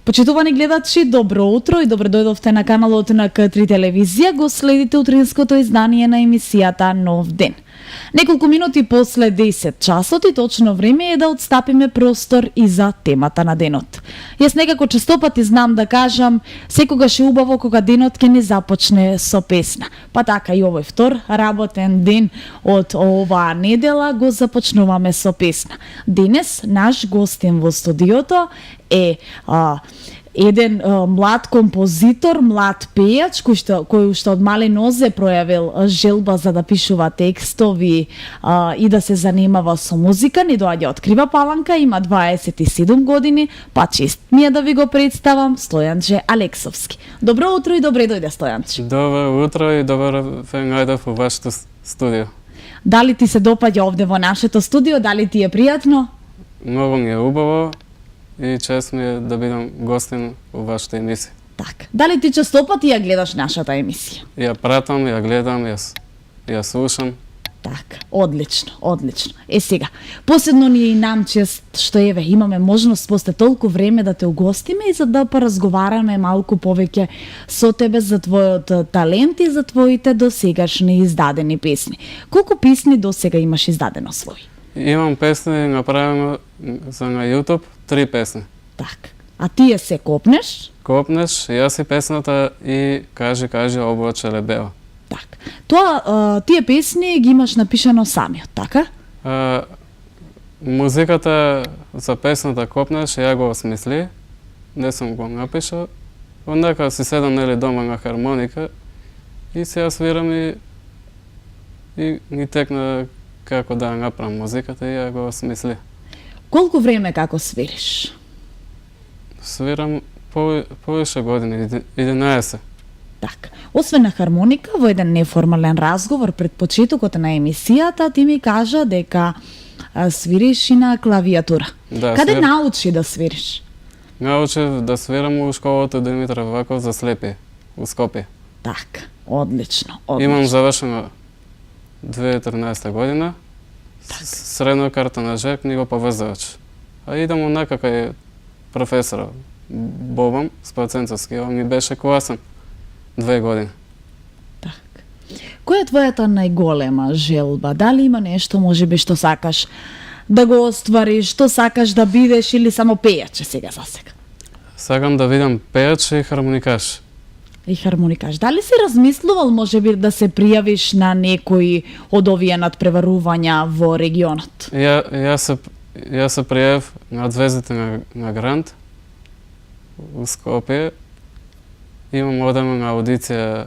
Почитувани гледачи, добро утро и добро дојдовте на каналот на К3 телевизија. Го следите утринското издание на емисијата Нов ден. Неколку минути после 10 часот и точно време е да отстапиме простор и за темата на денот. Јас некако честопати знам да кажам, секогаш е убаво кога денот ќе ни започне со песна. Па така и овој втор работен ден од оваа недела го започнуваме со песна. Денес наш гостин во студиото е еден млад композитор, млад пејач, кој уште од мале нозе пројавил желба за да пишува текстови и да се занимава со музика. Ни доаѓа од Крива Паланка, има 27 години, па чест ми е да ви го представам Стојанче Алексовски. Добро утро и добре дојде, Стојанче. Добро утро и добро ве најдов во вашето студио. Дали ти се допаѓа овде во нашето студио, дали ти е пријатно? Многу ми е убаво и чест ми е да бидам гостин во вашата емисија. Така. Дали ти честопати ја гледаш нашата емисија? Ја пратам, ја гледам, ја слушам. Така, одлично, одлично. Сега, посебно ни е и нам чест што еве имаме можност после толку време да те угостиме и за да поразговараме малку повеќе со тебе за твојот талент и за твоите досегашни издадени песни. Колку песни досега имаш издадено свој? Имам песни направено за на YouTube, 3 песни. Така. А тие се копнеш? Копнеш, јас и песната и кажи облаче лебела. Така. Тоа, тие песни ги имаш напишано самиот, така? Музиката за песната Копнеш ја го осмисли, не сум го напишал. Ондака си седам нели дома на хармоника и се ја свирам и ни текна како да направам музиката и ја го осмисли. Колку време како свириш? Свирам повише години, 11. Така. Освен на хармоника, во еден неформален разговор пред почетокот на емисијата, ти ми кажа дека свириш и на клавијатура. Да, Каде научи да свириш? Научив да свирам у школата Димитар Ваков за слепи, у Скопје. Така, одлично, одлично. Имам завршено 2013 година, средна карта на ЖЕК, ниво поврзувач. А идам онака кај професора Бобан Спаценцовски, он ми беше класен 2 години. Така. Која е твојата најголема желба? Дали има нешто можеби што сакаш да го оствариш, што сакаш да бидеш или само пејач сега за сега? Сакам да видам пејач и хармоникаш. И хармоникаш. Дали си размислувал можеби да се пријавиш на некои од овие надпреварувања во регионот? Јас се пријавив на звездите на Грант у Скопје. Имам одамна аудиција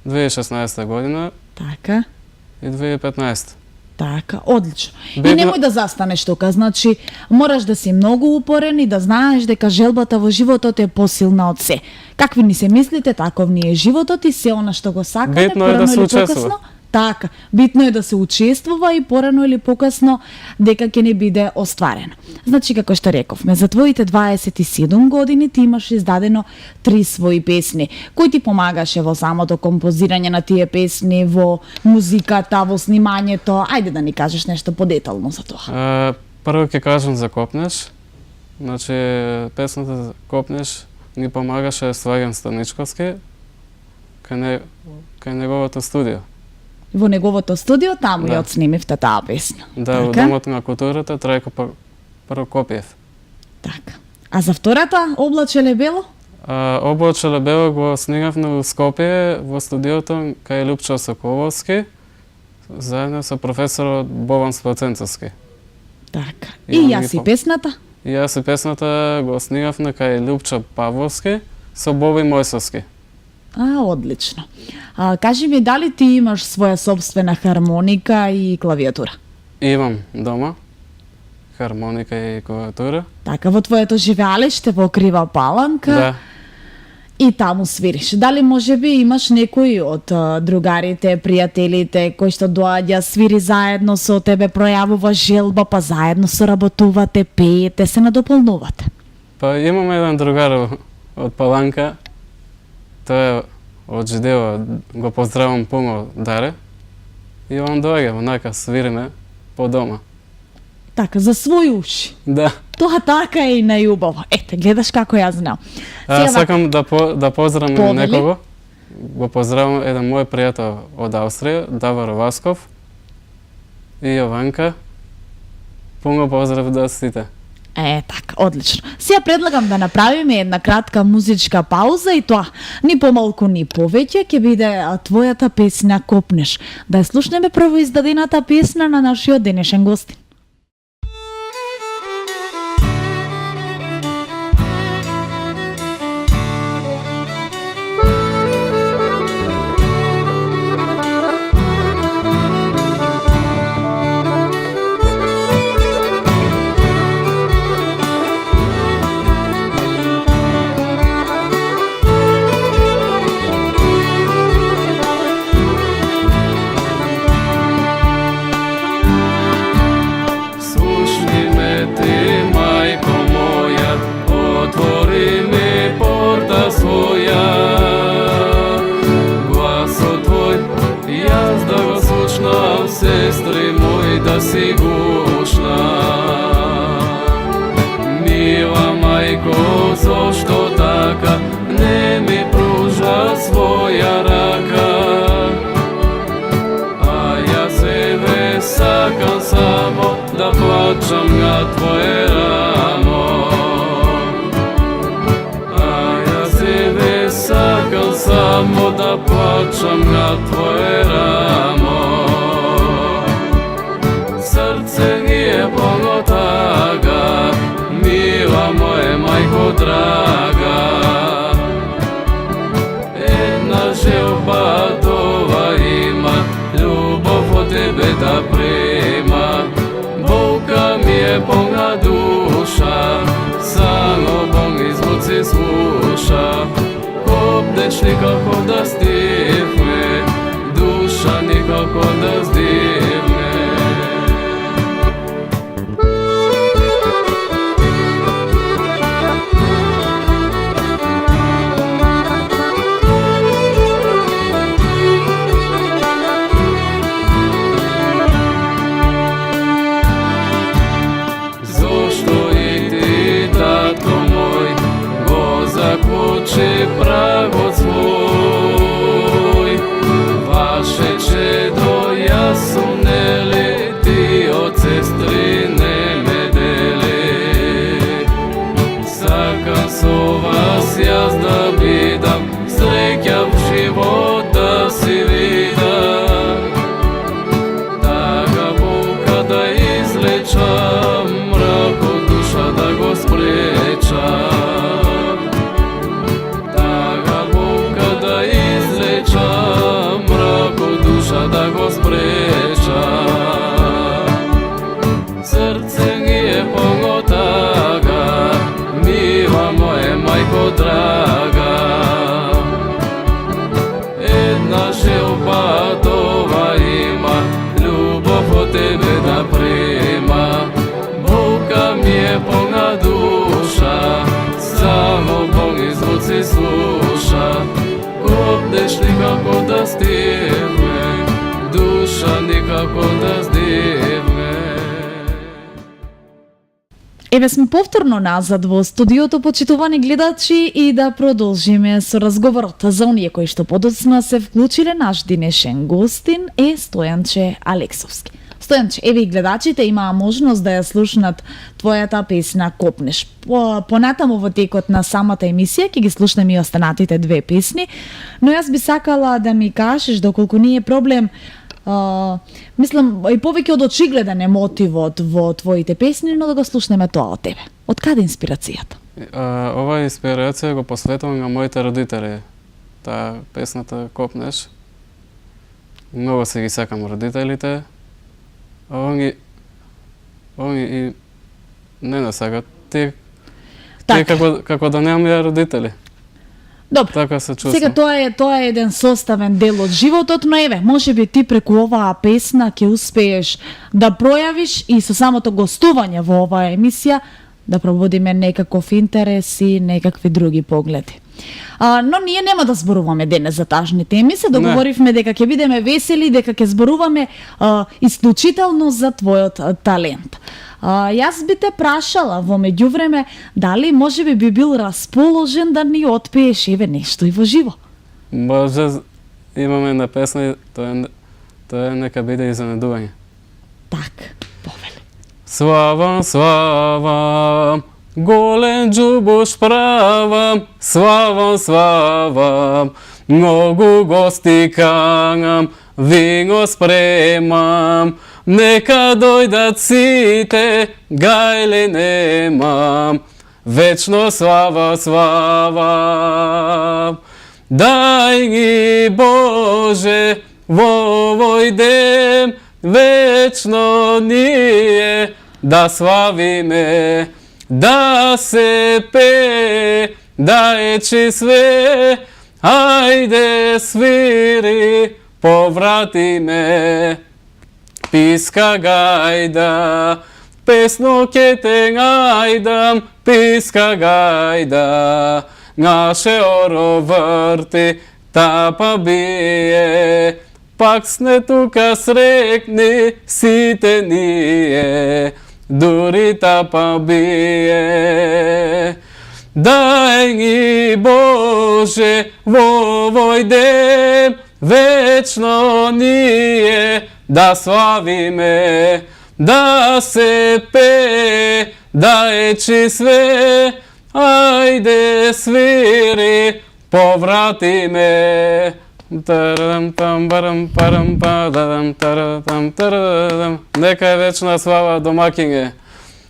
2016 година. Така. И 2015. Така, одлично. И немој да застанеш тука, значи мораш да си многу упорен и да знаеш дека желбата во животот е посилна од се. Какви ни се мислите, таков ни е животот и се она што го сакате, битно е да се учествува. Така, битно е да се учествува и порано или покасно дека ќе не биде остварено. Значи, како што рековме, за твоите 27 години ти имаш издадено 3 своји песни. Кој ти помагаше во самото композирање на тие песни, во музиката, во снимањето? Ајде да ни кажеш нешто подетално за тоа. Прво ќе кажам за Копнеш. Значи, песната за Копнеш ни помагаше Сваѓан Станичковски кај неговото студио. Во неговото студио таму ја отснимивте таа песна. Да, во Домот на културата Трајко Прокопиев. Така. А за втората Облаче лебело? Облаче лебело го снимавме во Скопје во студиото кај Лупчо Соколовски заедно со професорот Бобан Спаценцовски. Така. И јас и песната? И јас и песната го снимавме кај Лупчо Павловски со Боби Мојсовски. Одлично. Кажи ми, дали ти имаш своја собствена хармоника и клавиатура? Имам дома хармоника и клавиатура. Така, во твоето живеалиште во Крива Паланка Да. и таму свириш. Дали може би имаш некој од другарите, пријателите кои што доаѓа, свири заедно со тебе, пројавува желба, па заедно соработувате, пеете, се надополнувате? Па имам еден другар од Паланка. Тој е од Жидева, го поздравам пуно Даре. И он доаѓа, онака свириме по дома. Така, за своји уши. Да. Тоа така е и најубаво. Ете, гледаш како ја знам. Сакам да поздравам Повели? некого. Го поздравам еден мој пријател од Австрија, Давор Васков и Јованка. Пуно поздрав да сите. Така, одлично. Сега предлагам да направиме една кратка музичка пауза и тоа, ни помалку ни повеќе, ќе биде твојата песна Копнеш. Да ја слушнеме прво издадената песна на нашиот денешен гостин. Само да плачам на твое рамо. Срце ми е полно тага, мила моја мајко драга. Една желба това има, љубов од тебе да прима. Болка ми е полна душа, само болни звуци слуша. Копнеш никако да стигне, душа никако да стигне. Зошто и ти, татко мој, го заклучи прагот свој? Ваше чедо, јас сум нели, ти од сестри не ме дели. Сакам со вас јас да бидам, среќа в живот да си видам. Тага болка да излечам, мрак од душа да го спречам. Да го спреча. Срце ми е полно тага, мила моја мајко драга. Една желба това има, љубов од тебе да прима. Болка ми е полна душа, само болни звуци слуша. Копнеш никако да стигне, душа никако да стигне. Еве сме повторно назад во студиото, почитувани гледачи, и да продолжиме со разговорот за оние кои што подоцна се вклучиле. Наш денешен гостин е Стојанче Алексовски. Стојанче, еве и гледачите имаа можност да ја слушнат твојата песна Копнеш. Понатаму во текот на самата емисија ќе ги слушнеме и останатите две песни, но јас би сакала да ми кажеш доколку не е проблем, мислам и повеќе од очигледен е мотивот во твоите песни, но да го слушнеме тоа од тебе. Од каде инспирацијата? Ова инспирација го посветувам на моите родители. таа песната Копнеш. Многу се ги сакам родителите, а онги и не насакат. Тие како да немам ја родители. Добро. Така се чувствам. Сега тоа е еден составен дел од животот, но еве, можеби ти преку оваа песна ќе успееш да пројавиш и со самото гостување во оваа емисија да пробудиме некаков интерес и некакви други погледи. Но ние нема да зборуваме денес за тажни теми, се договоривме дека ќе бидеме весели, дека ќе зборуваме исклучително за твојот талент. Јас би те прашала во меѓувреме дали можеби би бил расположен да ни отпееш еве нешто и во живо. Може, имаме една песна и тоа е нека биде изненадување. Так, повели. Славам, славам, голем џубуш правам, славам, славам, многу гости канам, вино спремам, нека дојдат сите, гајле немам, вечно слава, слава. Дај ги Боже во овој ден, вечно ние да славиме, да се пее, да ечи све, ајде свири, повратиме. Писка гајда, песно ке те најдам, писка гајда, наше оро врти, тапа бие, пак сне тука срекни сите ние, дури тапа бие. Дај ги Боже во овој ден, вечно ние да славиме, да се пее, да ечи све, ајде свири, повратиме. Нека е вечна слава домакиње.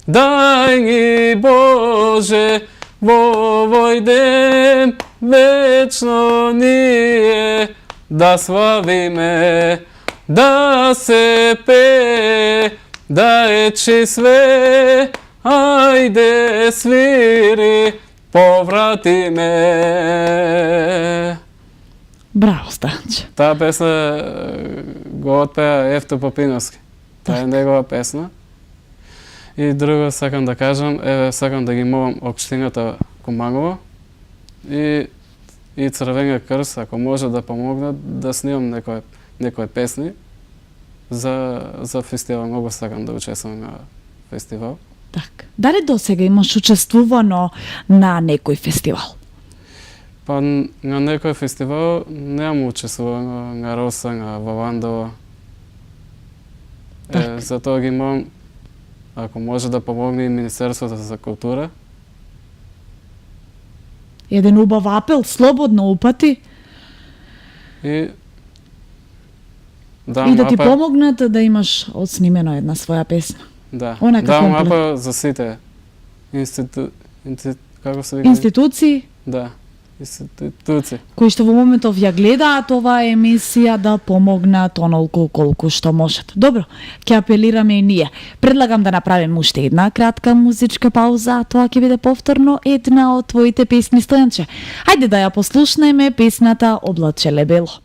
Дај ги Боже во овој ден, вечно ние да славиме, да се пее, да ечи све, ајде свири, повратиме. Браво, Станче. Таа песна го отпеа Евто Попиновски. Таа е негова песна. И друго сакам да кажам, еве сакам да ги молам општината Куманово и Црвениот крст, ако може да помогнат да снимам некои песни за фестивал. Многу сакам да учествувам на фестивал. Так. Дали досега имаш учествувано на некој фестивал? Па на некој фестивал немам учествувано, на Роса, на Вавандово. Затоа ги молам, ако може да помогне и Министерството за култура. Еден убав апел, слободно упати. И да ти помогнат да имаш отснимено една своја песна. Да, Онака комплет. апел за сите како се вика? Институции. Да, институции. Кои што во моментов ја гледаат оваа емисија да помогнат онолку колку што можат. Добро, ќе апелираме и ние. Предлагам да направиме уште една кратка музичка пауза, тоа ќе биде повторно една од твоите песни, Стојанче. Ајде да ја послушнеме песната Облачеле бело.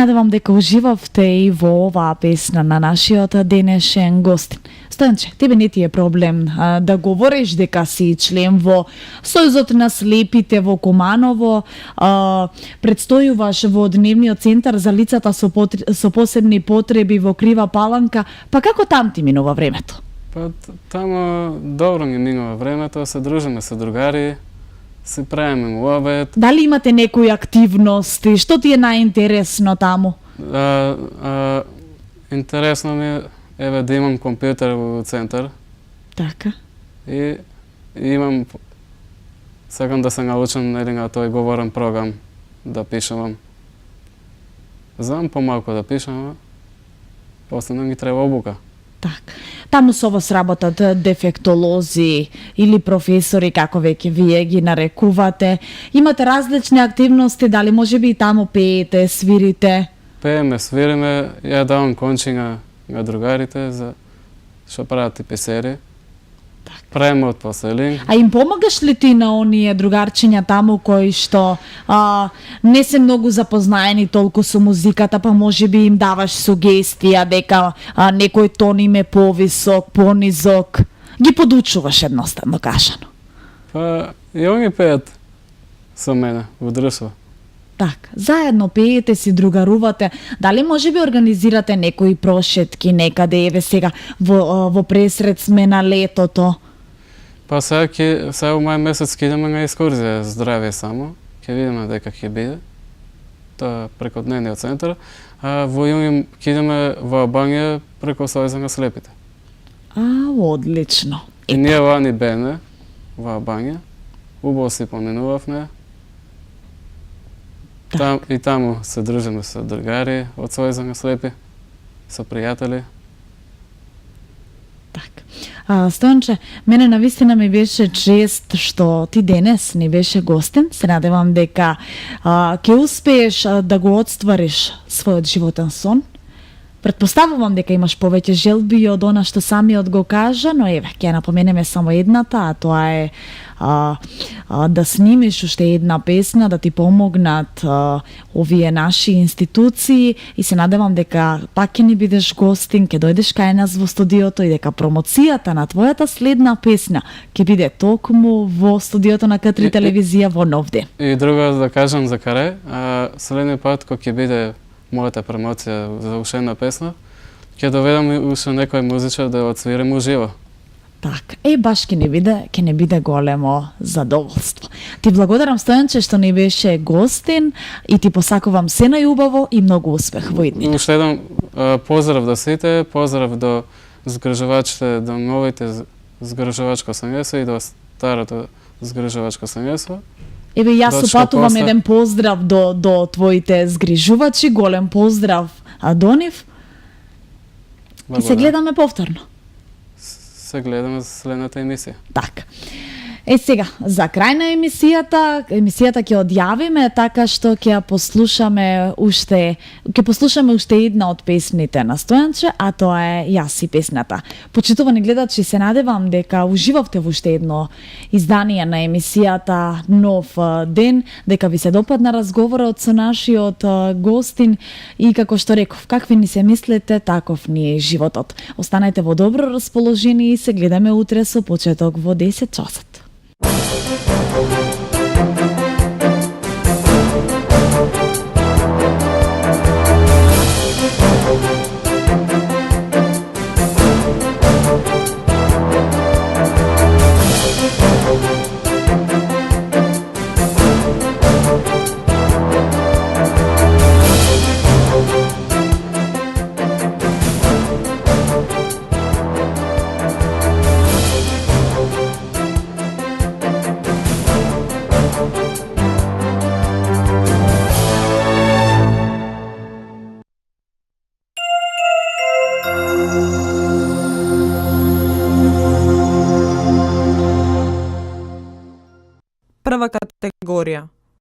надевам дека уживавте и во оваа песна на нашиот денешен гостин. Стојанче, тебе не ти е проблем да говориш дека си член во Сојузот на слепите во Куманово, предстојуваш во Дневниот центар за лицата со посебни потреби во Крива Паланка, па како там ти минува времето? Па тамо добро ми минува времето, се дружиме со другари, се правиме муабет. Дали имате некои активности? Што ти е најинтересно таму? Интересно ми е да имам компјутер во центар Така. и имам сакам да се научам на тој говорен програм да пишувам. Знам помалку да пишам, после не ми треба обука. Так. Таму со вас работат дефектолози или професори, како веќе вие ги нарекувате. Имате различни активности, дали можеби и таму пеете, свирите? Пееме, свириме, ја давам кончи на другарите за што прават и песери. Правиме од поселин. А им помагаш ли ти на оние другарчиња таму кои што не се многу запознаени толку со музиката, па можеби им даваш сугестија дека некој тон им е повисок, понизок? Ги подучуваш едноставно кажано. Па и они пеат со мене во друштво. Так, заедно пеете, си другарувате. Дали можеби организирате некои прошетки некаде, еве сега во пресред сме на летото? Па сега во мај месец ќе идеме на екскурзија здравје само. Ќе видиме дека ќе биде. Тоа преку Дневниот центар. А во јуни ќе идеме во Албанија преку Сојузот на слепите. Одлично. И ние лани бене во Албанија. Убаво си поминувавме. И таму се дружиме со другари од Сојузот на слепи, со пријатели. Так. Стојанче, мене навистина ми беше чест што ти денес ни беше гостин. Се надевам дека ќе успееш да го отствариш својот животен сон. Претпоставувам дека имаш повеќе желби од она што самиот го кажа, но еве, ќе напоменеме само едната, а тоа е да снимиш уште една песна, да ти помогнат овие наши институции и се надевам дека пак ќе ни бидеш гостин, ќе дојдеш кај нас во студиото и дека промоцијата на твојата следна песна ќе биде токму во студиото на К3 телевизија во Нов ден. И друго да кажам за каре, следниот пат кога ќе биде мојата промоција за уште една песна, ќе доведам уште некој музичар да отсвирим уживо. Так, баш ќе не биде големо задоволство. Ти благодарам, Стојанче, што ни беше гостин и ти посакувам се најубаво и многу успех во иднина. Уште еден поздрав до сите, поздрав до згрижувачите, до новите згрижувачко семејство и до старото згрижувачко семејство. Еве, јас супатувам еден поздрав до твоите згрижувачи, голем поздрав до нив. И се гледаме повторно. Се гледаме за следната емисија. Така. Сега, за крај на емисијата ќе одјавиме така што ќе послушаме уште една од песните на Стојанче, а тоа е Јас и песната. Почитувани гледачи, се надевам дека уживавте во уште едно издание на емисијата Нов ден, дека ви се допадна разговорот со нашиот гостин и како што реков, какви ни се мислите, таков ни е животот. Останете во добро расположение и се гледаме утре со почеток во 10 часот. Прва категорија